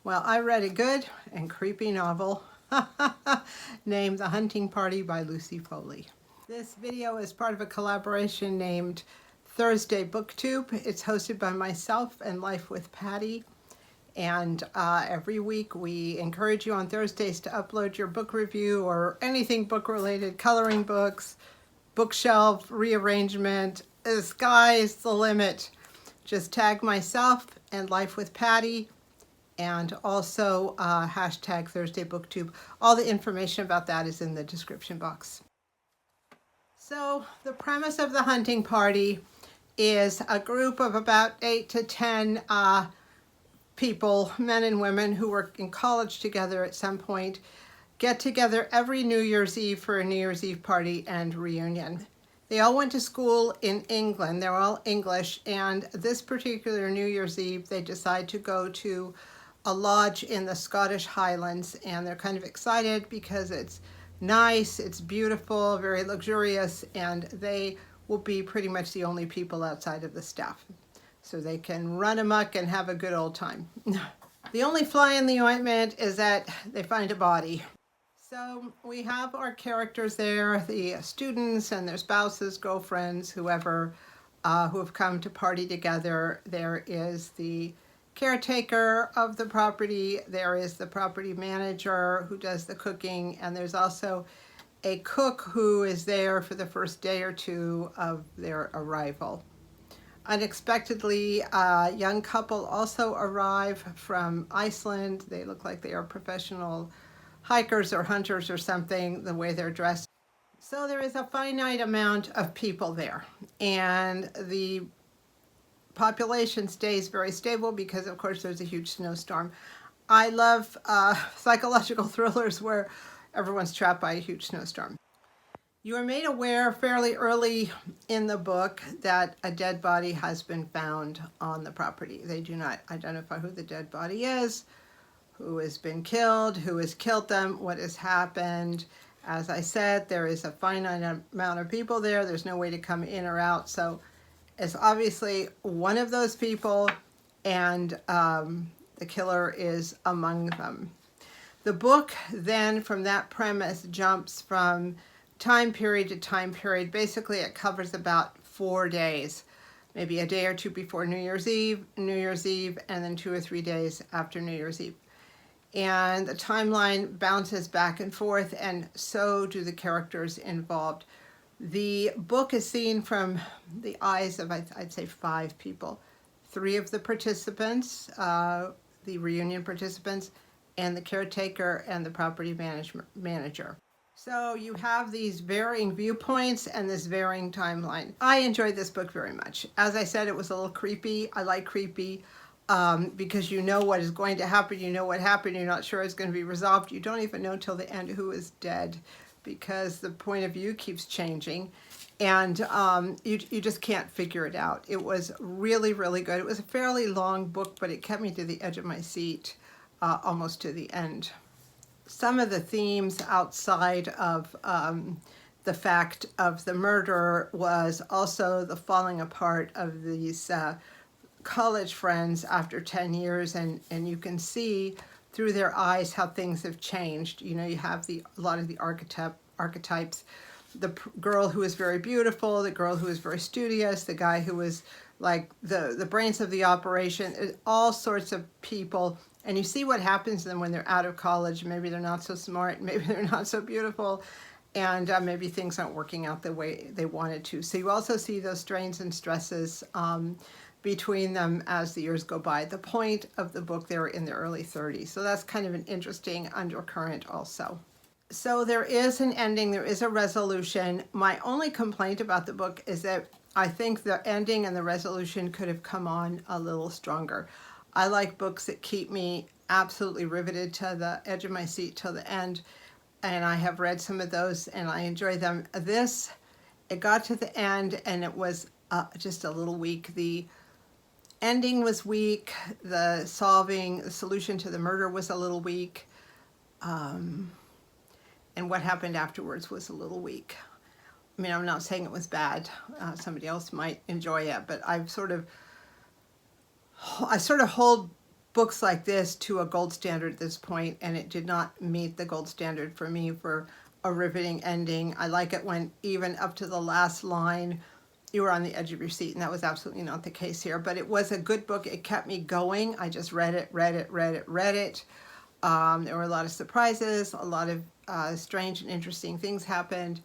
Well, I read a good and creepy novel named The Hunting Party by Lucy Foley. This video is part of a collaboration named Thursday BookTube. It's hosted by myself and Life with Patty. And every week we encourage you on Thursdays to upload your book review or anything book related, coloring books, bookshelf rearrangement. The sky's the limit. Just tag myself and Life with Patty, and also hashtag Thursday BookTube. All the information about that is in the description box. So the premise of The Hunting Party is a group of about 8 to 10 people, men and women who were in college together at some point, get together every New Year's Eve for a New Year's Eve party and reunion. They all went to school in England. They're all English, and this particular New Year's Eve they decide to go to a lodge in the Scottish Highlands, and they're kind of excited because it's nice, it's beautiful, very luxurious, and they will be pretty much the only people outside of the staff. So they can run amok and have a good old time. The only fly in the ointment is that they find a body. So we have our characters there, the students and their spouses, girlfriends, whoever, who have come to party together. There is the caretaker of the property, there is the property manager who does the cooking, and there's also a cook who is there for the first day or two of their arrival. Unexpectedly, a young couple also arrive from Iceland. They look like they are professional hikers or hunters or something, the way they're dressed. So there is a finite amount of people there, and the population stays very stable because, of course, there's a huge snowstorm. I love psychological thrillers where everyone's trapped by a huge snowstorm. You are made aware fairly early in the book that a dead body has been found on the property. They do not identify who the dead body is, who has been killed, who has killed them, what has happened. As I said, there is a finite amount of people there. There's no way to come in or out. So it's obviously one of those people, and the killer is among them. The book then, from that premise, jumps from time period to time period. Basically, it covers about 4 days, maybe a day or two before New Year's Eve, and then 2 or 3 days after New Year's Eve. And the timeline bounces back and forth, and so do the characters involved. The book is seen from the eyes of, I'd say, 5 people. 3 of the participants, the reunion participants, and the caretaker and the property manager. So you have these varying viewpoints and this varying timeline. I enjoyed this book very much. As I said, it was a little creepy. I like creepy because you know what is going to happen. You know what happened. You're not sure it's going to be resolved. You don't even know till the end who is dead, because the point of view keeps changing, and you just can't figure it out. It was really, really good. It was a fairly long book, but it kept me to the edge of my seat almost to the end. Some of the themes outside of the fact of the murder was also the falling apart of these college friends after 10 years, and you can see through their eyes how things have changed. You know, you have a lot of the archetypes. The girl who is very beautiful, the girl who is very studious, the guy who is like the brains of the operation, all sorts of people. And you see what happens to them when they're out of college. Maybe they're not so smart, maybe they're not so beautiful, and maybe things aren't working out the way they wanted to. So you also see those strains and stresses between them as the years go by. The point of the book, they're in their early 30s. So that's kind of an interesting undercurrent also. So there is an ending, there is a resolution. My only complaint about the book is that I think the ending and the resolution could have come on a little stronger. I like books that keep me absolutely riveted to the edge of my seat till the end, and I have read some of those and I enjoy them. This, it got to the end and it was just a little weak. The ending was weak, the solution to the murder was a little weak, and what happened afterwards was a little weak. I mean, I'm not saying it was bad. Somebody else might enjoy it, but I sort of hold books like this to a gold standard at this point, and it did not meet the gold standard for me for a riveting ending. I like it when even up to the last line you were on the edge of your seat, and that was absolutely not the case here. But it was a good book. It kept me going. I just read it. There were a lot of surprises, a lot of strange and interesting things happened,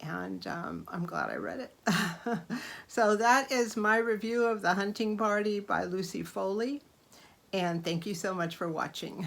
and I'm glad I read it. So that is my review of The Hunting Party by Lucy Foley, and thank you so much for watching.